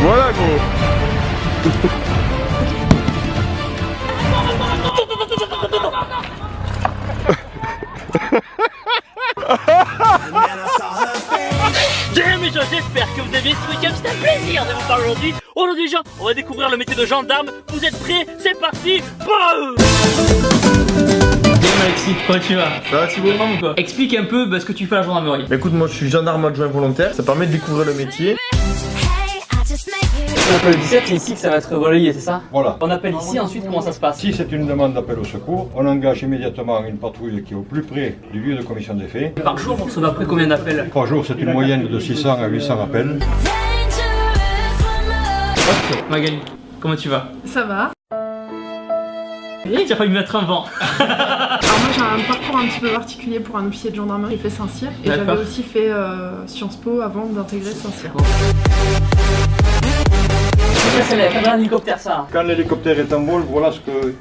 Voilà gros. Bien mes gens, j'espère que vous avez ce week-end. C'est un plaisir de vous parler aujourd'hui. Aujourd'hui les gens, on va découvrir le métier de gendarme. Vous êtes prêts? C'est parti. Boum. Alexis, comment tu vas? Ça va Thibaut? Ou quoi? Explique un peu ce que tu fais à la gendarmerie. Bah écoute, moi je suis gendarme adjoint volontaire, ça permet de découvrir le métier. On appelle 17, c'est ici que ça va être relayé, c'est ça? Voilà. On appelle ici, ensuite comment ça se passe? Si c'est une demande d'appel au secours, on engage immédiatement une patrouille qui est au plus près du lieu de commission des faits. Par jour, on reçoit après combien d'appels? Par jour, c'est une moyenne de 600 à 800 appels. Ok, Magali, comment tu vas? Ça va. Tu as failli me mettre un vent. Alors moi j'ai un parcours un petit peu particulier pour un officier de gendarmerie. J'ai fait Saint-Cyr et j'avais aussi fait Sciences Po avant d'intégrer Saint-Cyr. C'est un hélicoptère ça. Quand l'hélicoptère est en vol, voilà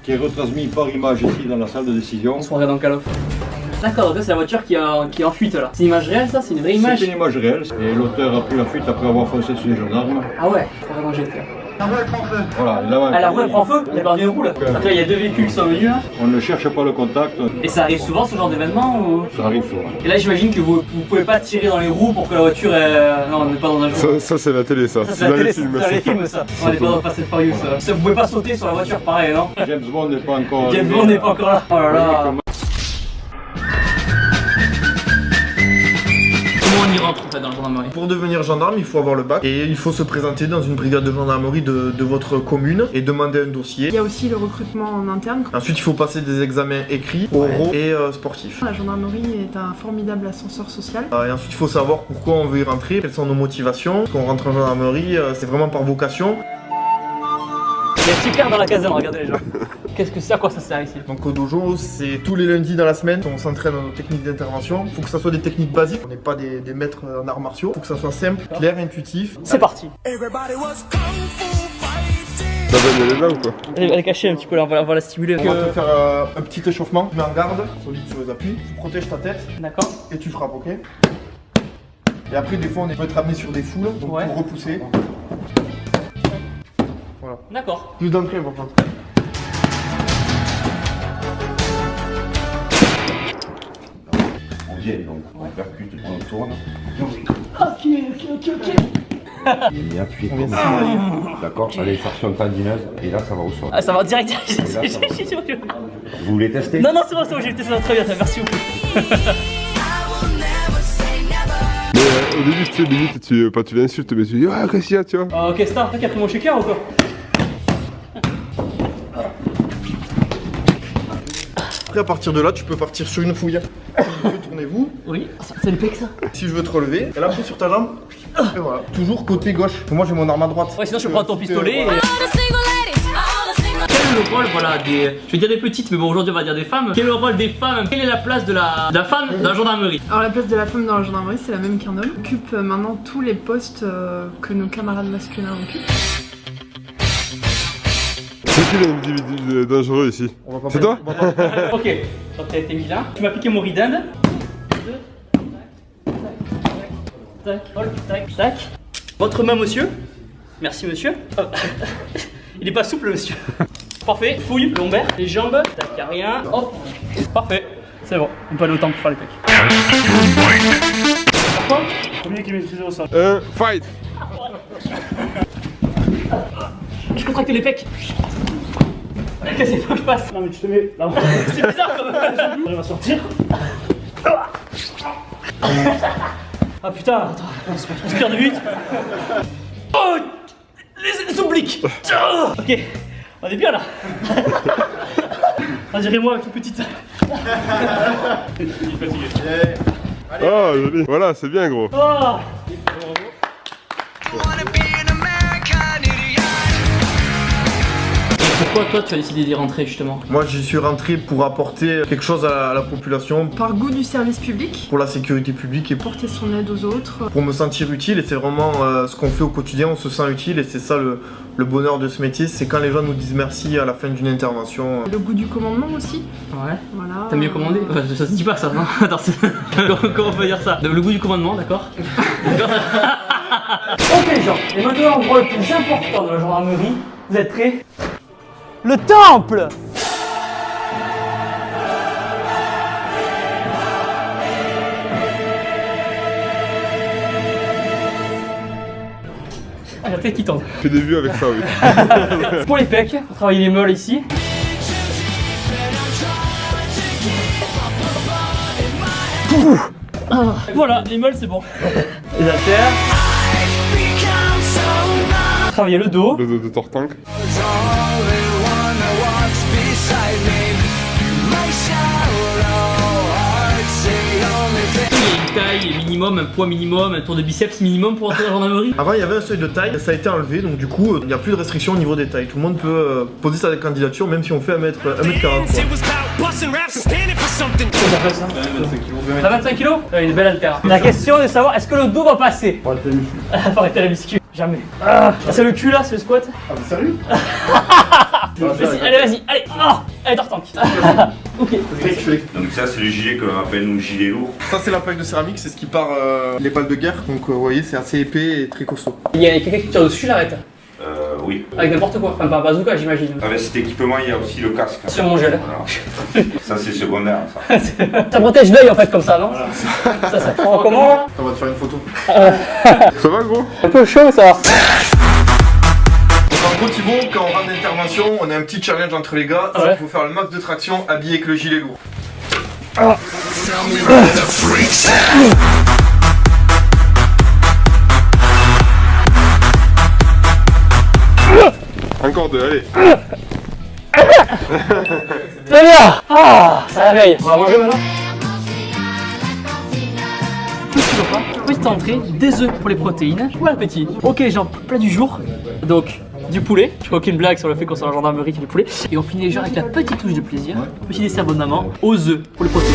qui est retransmis par image ici dans la salle de décision. On se regarde en call off. D'accord, donc c'est la voiture qui est en fuite là. C'est une image réelle ça? C'est une vraie image? C'est une image réelle et l'auteur a pris la fuite après avoir foncé sur les gendarmes. Ah ouais, c'est vraiment génial. Voilà, là, Ah la roue elle prend feu? Elle part d'une roue là. Donc là il y a deux véhicules qui sont venus là. on ne cherche pas le contact. Et ça arrive souvent ce genre d'événement ou? Ça arrive souvent. Et là j'imagine que vous pouvez pas tirer dans les roues pour que la voiture non on n'est pas dans un jeu. Ça c'est la télé ça. C'est la télé, c'est dans les films ça. On n'est pas dans Fast and Furious ça. Vous pouvez pas sauter sur la voiture pareil non? James Bond n'est pas encore. James Bond n'est pas encore là. Oh là là. Comment on y rentre en fait dans la gendarmerie? Pour devenir gendarme, il faut avoir le bac et il faut se présenter dans une brigade de gendarmerie de votre commune et demander un dossier. Il y a aussi le recrutement en interne. Ensuite, il faut passer des examens écrits, oraux et sportifs. La gendarmerie est un formidable ascenseur social. Et ensuite, il faut savoir pourquoi on veut y rentrer, quelles sont nos motivations. Quand on rentre en gendarmerie, c'est vraiment par vocation. Il y a super dans la caserne, regardez les gens. Qu'est-ce que c'est? À quoi ça sert ici? Donc au dojo, c'est tous les lundis dans la semaine, on s'entraîne dans nos techniques d'intervention. Il faut que ça soit des techniques basiques, on n'est pas des maîtres en arts martiaux. Il faut que ça soit simple, clair, intuitif. C'est parti. Ta veine elle est là ou quoi? Elle est cachée un petit peu là, on va la stimuler. On va te faire un petit échauffement, tu mets en garde, solide sur les appuis, tu protèges ta tête D'accord. et tu frappes, ok? Et après, des fois, on peut être amené sur des foules, donc Ouais. pour repousser. Voilà. D'accord. Plus d'entrée, par contre. On vient donc, on percute, on tourne. Ok. Et appuyez comme ça. D'accord? Allez chercher une tendineuse et là ça va au sol. Ah ça va direct. Vous voulez tester? Non, c'est bon, j'ai testé ça très bien, merci beaucoup. Mais au début tu sais limite tu l'insultes mais tu dis ah qu'est-ce qu'il y a tu vois. Ok, c'est toi qui a pris mon shaker ou quoi? Après, à partir de là, tu peux partir sur une fouille. Tournez-vous. Oui, c'est le pec ça? Si je veux te relever, elle appuie sur ta jambe. Et voilà. Toujours côté gauche. Moi, j'ai mon arme à droite. Ouais, sinon je prends ton pistolet. Voilà. Quel est le rôle, voilà, je vais dire des petites, mais bon, aujourd'hui on va dire des femmes. Quel est le rôle des femmes? Quelle est la place de la femme dans la gendarmerie? Alors la place de la femme dans la gendarmerie c'est la même qu'un homme. On occupe maintenant tous les postes que nos camarades masculins occupent. C'est qui l'individu dangereux ici? On va pas C'est parler- toi? on va pas- Ok, donc t'as été mis là. Tu m'as piqué mon ridinde. Tac, tac, tac. Votre main, monsieur. Merci, monsieur. Hop. Il est pas souple, monsieur. Parfait. Fouille, lombaire, les jambes. Tac, y'a rien. Hop. Parfait. C'est bon. On peut aller au temps pour faire les pecs. Par contre, premier qui maîtrise au sol. Fight! Je contracte les pecs. Qu'est-ce qu'il faut que je passe? Non mais tu te mets là. C'est bizarre quand même. On va sortir. Ah putain, attends, respire de vite. Oh, les obliques. Oh, ok, on est bien là. On dirait moi avec une petite. Oh joli! Voilà c'est bien gros! Oh. Pourquoi toi tu as décidé d'y rentrer justement? Moi, j'y suis rentré pour apporter quelque chose à la population, Par goût du service public, pour la sécurité publique et porter son aide aux autres. pour me sentir utile. Et c'est vraiment ce qu'on fait au quotidien, on se sent utile. Et c'est ça le bonheur de ce métier, c'est quand les gens nous disent merci à la fin d'une intervention. Le goût du commandement aussi. Ouais. Voilà. T'as mieux commandé? Enfin, ça se dit pas ça, non? Attends, comment on peut dire ça? Le goût du commandement, d'accord? D'accord. Ok les gens, et maintenant l'endroit le plus important de la gendarmerie. Vous êtes prêts? Le temple! Ah, la tête qui tente. Fais des vues avec ça, oui. Pour les pecs, faut travailler les meules ici. Voilà, les meules c'est bon. Les haltères. Travailler le dos. Le dos de Tortank. Il y a une taille minimum, un poids minimum, un tour de biceps minimum pour entrer dans la gendarmerie. Avant il y avait un seuil de taille, ça a été enlevé, donc du coup il n'y a plus de restriction au niveau des tailles. Tout le monde peut poser sa candidature même si on fait 1m40 quoi. T'as 25 kilos? Une belle haltère. La question est de savoir est-ce que le dos va passer? Faut arrêter la muscu. Jamais. C'est le cul là, c'est le squat. Ah mais sérieux? Vas-y, allez, allez, allez, Tortank. Ok. Donc ça c'est le gilet qu'on appelle nous gilet lourd. Ça c'est la plaque de céramique, c'est ce qui part les balles de guerre, donc vous voyez c'est assez épais et très costaud. Il y a quelqu'un qui tire dessus, l'arrête. Oui. Avec n'importe quoi, enfin pas un bazooka j'imagine. Avec cet équipement il y a aussi le casque. Sur mon gel. Voilà. Ça c'est secondaire ça. Ça protège l'œil en fait comme ça, non? Voilà. Ça prend comment là? On va te faire une photo. Ça va, gros? Un peu chaud ça. Donc en gros Thibaut, quand on rentre d'intervention, on a un petit challenge entre les gars, c'est qu'il faut faire le max de traction habillé avec le gilet lourd. Encore deux, allez. Très bien. Ça réveille. On va manger maintenant. Petite entrée, des œufs pour les protéines. Bon appétit. Ok les gens, plat du jour. Donc du poulet. Je fais aucune blague sur le fait qu'on soit en gendarmerie qu'il y a du poulet. Et on finit les gens avec la petite touche de plaisir. Petit dessert abondamment aux œufs pour les protéines.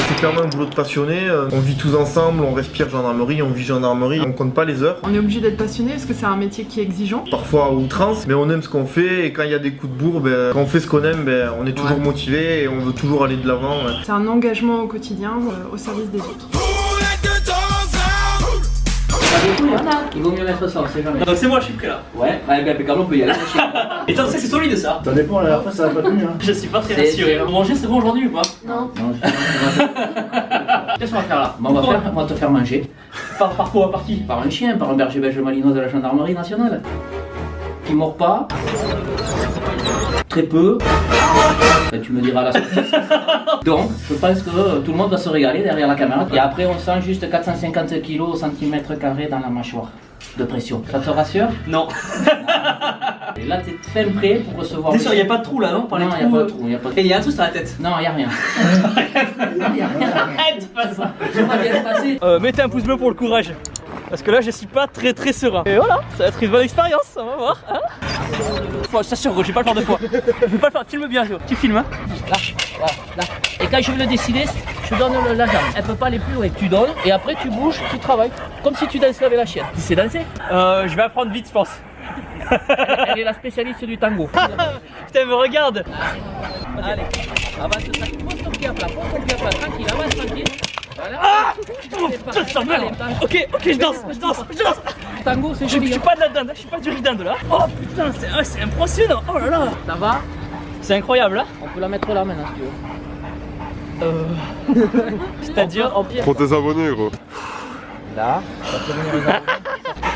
C'est clairement un boulot de passionné, on vit tous ensemble, on respire gendarmerie, on vit gendarmerie, on compte pas les heures. On est obligé d'être passionné parce que c'est un métier qui est exigeant. Parfois à outrance, mais on aime ce qu'on fait et quand il y a des coups de bourre, quand on fait ce qu'on aime, on est toujours motivé et on veut toujours aller de l'avant. C'est un engagement au quotidien au service des autres. Il vaut mieux mettre ça, on sait jamais. Donc c'est moi, je suis prêt là. Ouais, impeccable, on peut y aller. Et tu sais, c'est solide ça. Ça dépend, la dernière fois ça va pas tenu. Hein. Je suis pas très rassuré. Manger, c'est bon aujourd'hui ou pas? Non. Qu'est-ce qu'on va faire là? On va te faire manger. Par quoi? Par qui? Par un chien, par un berger belge malinois de la gendarmerie nationale. Qui mord pas. Très peu. Ben, tu me diras la surprise. Donc, je pense que tout le monde va se régaler derrière la caméra. Et après, on sent juste 450 kg au centimètre carré dans la mâchoire de pression. Ça te rassure? Non. Et là, t'es très prêt pour recevoir. T'es sûr, il n'y a pas de trou là, non? Non, il n'y a pas de trou. Et il y a un truc sur la tête? Non, il n'y a rien. Non, il n'y a rien. Arrête, pas ça. Ça va bien se passer. Mettez un pouce bleu pour le courage. Parce que là, je suis pas très serein. Et voilà, ça va être une bonne expérience, on va voir. Hein, je t'assure, gros, je vais pas le faire deux fois. Je vais pas le faire, filme bien, tu filmes. Hein. Lâche, voilà, là. Et quand je vais le décider, je donne la jambe. Elle peut pas aller plus loin. Tu donnes et après tu bouges, tu travailles. Comme si tu dansais avec la chienne. Tu sais danser? Je vais apprendre vite, je pense. Elle est la spécialiste du tango. Putain, me regarde. Allez, avance, pose ton pied à plat, tranquille, avance tranquille. Voilà. Ah ok, je danse. Tango, c'est Je joli. suis pas de la dinde, je suis pas du ridinde là. Oh putain, c'est impressionnant. Oh là là. Ça va? C'est incroyable là. On peut la mettre là maintenant si tu veux. C'est-à-dire en pied. Pour tes abonnés, gros. Là, ça peut venir.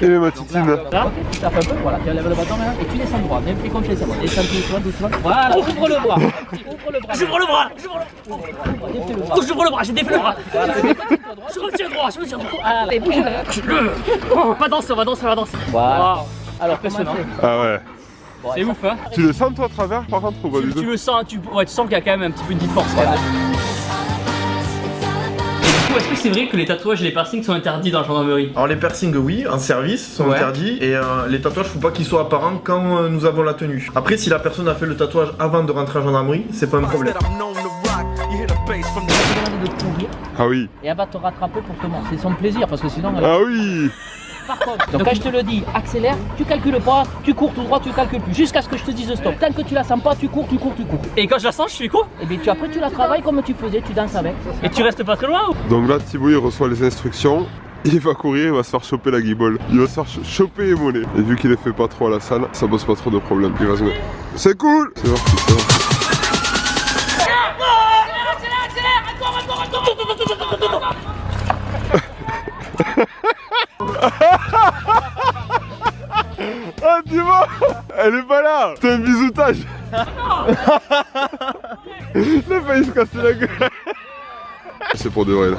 Et ma titine. Là. Ok, tu tapes un peu, voilà, tu enlèves le bâton maintenant et tu descends droit, même plus confiance à moi. Descends doucement. Voilà, ouvre le bras. Ouvre le bras. J'ouvre le bras. J'ouvre le bras, j'ai défait le bras. Voilà. Je retiens droit. Allez, bouge là. On va danser. Voilà. Wow. Alors impressionnant. Ah ouais. C'est ouf hein. Tu le sens toi à travers par contre ou pas du Tu tout? le sens, tu sens qu'il y a quand même un petit peu de force quand même. Et du coup, est-ce que c'est vrai que les tatouages et les piercings sont interdits dans la gendarmerie? Alors les piercings oui, en service sont interdits et les tatouages faut pas qu'ils soient apparents quand nous avons la tenue. Après si la personne a fait le tatouage avant de rentrer en gendarmerie, c'est pas un problème. Ah oui. Et elle va te rattraper pour te mordre. C'est son plaisir parce que sinon. Ah oui. Par contre, donc quand je te le dis, accélère, tu calcules pas, tu cours tout droit, tu calcules plus, jusqu'à ce que je te dise stop. Tant que tu la sens pas, tu cours. Et quand je la sens, je fais quoi? Et bien après tu la travailles comme tu faisais, tu danses avec. Et tu restes pas très loin ou? Donc là Thibaut il reçoit les instructions il va courir, il va se faire choper la guibole. Il va se faire choper les mollets. Et vu qu'il les fait pas trop à la salle, ça pose pas trop de problème. Il va se mettre. C'est cool. C'est parti, c'est parti. Ah dis-moi, elle est pas là. C'est un bisoutage. Il a failli se casser la gueule. C'est pour de vrai là.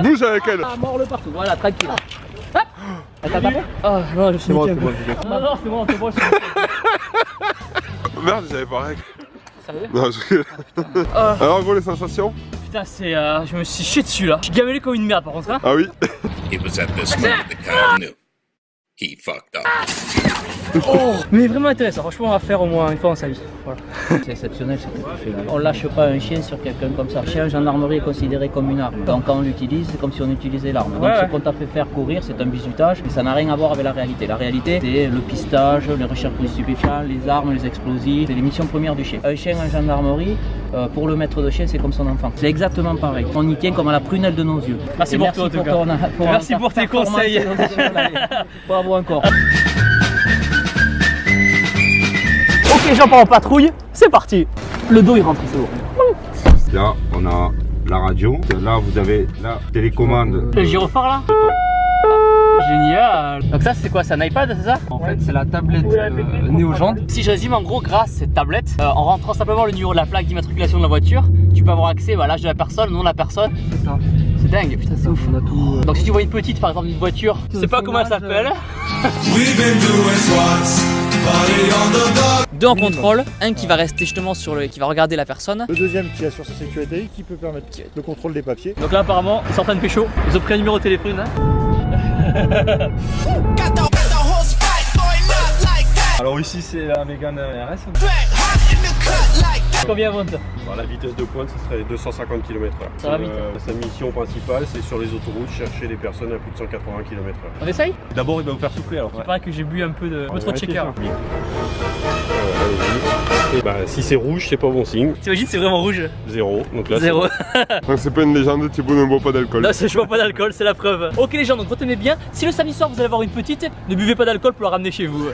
Bouge avec elle. Ah, mort le partout, voilà, tranquille. Hop. T'as tapé? Ah non, je suis bon, c'est bon. Non, non, c'est bon, c'est bon. Merde, j'avais pas règle. Sérieux? Non, alors gros, les sensations? Putain, c'est je me suis chié dessus là. Je suis gamelé comme une merde par contre hein. Ah oui. It was at this moment that Kyle knew he fucked up. Oh, mais vraiment intéressant, franchement on va faire au moins une fois dans sa vie. Voilà. C'est exceptionnel ce que tu fais là. On lâche pas un chien sur quelqu'un comme ça. Le chien en gendarmerie est considéré comme une arme. Donc quand on l'utilise, c'est comme si on utilisait l'arme. Donc ce qu'on t'a fait faire courir, c'est un bizutage, mais ça n'a rien à voir avec la réalité. La réalité, c'est le pistage, les recherches pour les stupéfiants, les armes, les explosifs, c'est les missions premières du chien. Un chien en gendarmerie, pour le maître de chien, c'est comme son enfant. C'est exactement pareil. On y tient comme à la prunelle de nos yeux. Merci pour toi en tout cas. Merci pour tes conseils. Bravo encore. Ok, j'en pars en patrouille, c'est parti. Le dos il rentre, c'est bon. Là, on a la radio. Là, vous avez la télécommande. Le gyrophare là. Génial. Donc ça c'est quoi, c'est un iPad, c'est ça? En fait c'est la tablette néo-gendre. Si je résume en gros, grâce à cette tablette, en rentrant simplement le numéro de la plaque d'immatriculation de la voiture, tu peux avoir accès à l'âge de la personne, le nom de la personne. C'est ça. C'est dingue, putain c'est ouf. On a tout, Donc si tu vois une petite par exemple une voiture, je sais pas comment elle s'appelle. Deux en contrôle, un qui va rester justement sur le, qui va regarder la personne. Le deuxième qui assure sa sécurité, qui peut permettre le contrôle des papiers. Donc là apparemment ils sont en train de pécho, ils ont pris un numéro de téléphone hein. Alors ici c'est la Mégane RS. Combien monte? La vitesse de pointe ce serait 250 km/h. Ça va vite. Sa mission principale c'est sur les autoroutes chercher les personnes à plus de 180 km/h. On essaye? D'abord il va vous faire souffler alors. Il paraît que j'ai bu un peu de trop de shaker. Et bah si c'est rouge c'est pas bon signe. T'imagines c'est vraiment rouge? Zéro. Donc là Zéro. Donc c'est pas une légende, Thibaut ne boit pas d'alcool. Non, je bois pas d'alcool, c'est la preuve. Ok les gens, donc retenez bien, si le samedi soir vous allez avoir une petite, ne buvez pas d'alcool pour la ramener chez vous.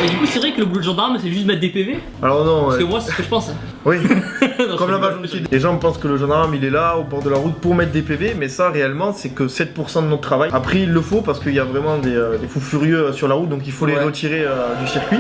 Et du coup c'est vrai que le boulot de gendarme c'est juste mettre des PV? Alors non. Parce que moi c'est ce que je pense. Oui. Comme la majorité des gens pensent que le gendarme il est là au bord de la route pour mettre des PV, mais ça réellement c'est que 7% de notre travail. Après il le faut parce qu'il y a vraiment des fous furieux sur la route, donc il faut les retirer du circuit.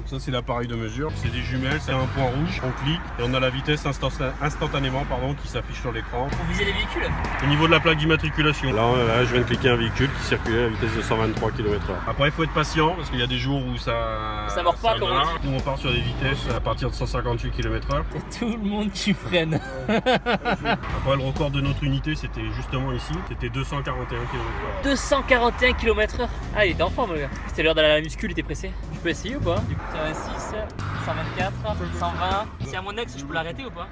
Ça c'est l'appareil de mesure, c'est des jumelles, c'est un point rouge, on clique et on a la vitesse instantanément qui s'affiche sur l'écran. Pour viser les véhicules? Au niveau de la plaque d'immatriculation, là je viens de cliquer un véhicule qui circulait à la vitesse de 123 km/h. Après il faut être patient parce qu'il y a des jours où ça mord pas comme on dit. Nous on part sur des vitesses à partir de 158 km/h. Il y a tout le monde qui freine. Après le record de notre unité c'était justement ici, c'était 241 km/h. 241 km/h. Ah il était en forme le gars. C'était l'heure d'aller à la muscu, il était pressé. Tu peux essayer ou pas? Du coup 126, 124, 120. C'est à mon ex, je peux l'arrêter ou pas?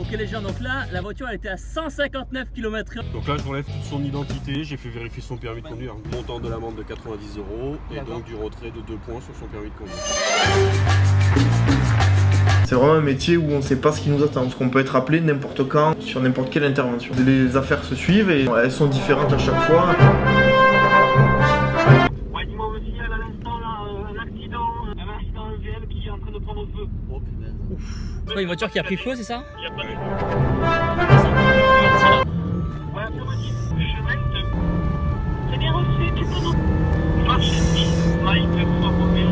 Ok les gens, donc là la voiture elle était à 159 km/h. Donc là je relève toute son identité, j'ai fait vérifier son permis de conduire, montant de l'amende de 90 € et donc du retrait de 2 points sur son permis de conduire. C'est vraiment un métier où on ne sait pas ce qui nous attend, parce qu'on peut être appelé n'importe quand, sur n'importe quelle intervention. Les affaires se suivent et elles sont différentes à chaque fois. Ouais, dis-moi, on me signale à l'instant là, un accident VL qui est en train de prendre feu. Oh putain. C'est quoi, une voiture qui a pris feu, c'est ça? Il y a pas de... Ouais, affirmatif. Chemin de... C'est bien reçu, tu peux nous... Marche, Mike, pour revenir.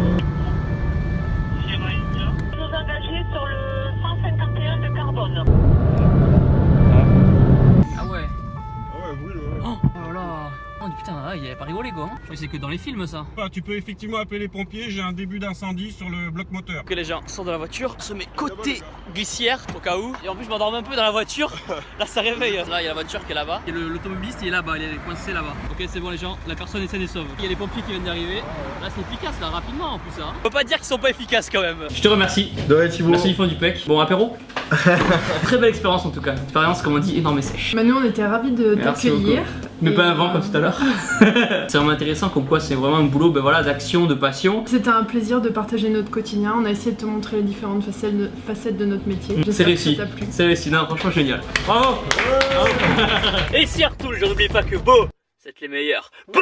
Sierra India. Nous engager sur le 151 de Carbone. Ah ouais. Ah ouais, oui, ouais. Oh là là. Oh putain, il avait pas rigolé quoi. quoi. Hein. Mais c'est que dans les films ça. Tu peux effectivement appeler les pompiers, j'ai un début d'incendie sur le bloc moteur. Que les gens sortent de la voiture, se met côté glissière au cas où. Et en plus je m'endorme un peu dans la voiture. Là ça réveille. Là il y a la voiture qui est là-bas. Et l'automobiliste il est là-bas, il est coincé là-bas. Ok c'est bon les gens, la personne est saine et sauve. Il y a les pompiers qui viennent d'arriver. Là c'est efficace là, rapidement en plus hein. On peut pas dire qu'ils sont pas efficaces quand même. Je te remercie. De rien Thibaut. Merci du fond du pec. Bon apéro. Très belle expérience en tout cas. Expérience comme on dit énorme et sèche. Nous on était ravis de t'accueillir. Mais pas avant comme tout à l'heure. C'est vraiment intéressant comme quoi c'est vraiment un boulot voilà, d'action, de passion. C'était un plaisir de partager notre quotidien. On a essayé de te montrer les différentes facettes de notre métier. C'est réussi. Ça t'a plu. C'est réussi. Non franchement génial. Bravo. Et surtout je n'oublie pas que beau, c'est les meilleurs. Bouh.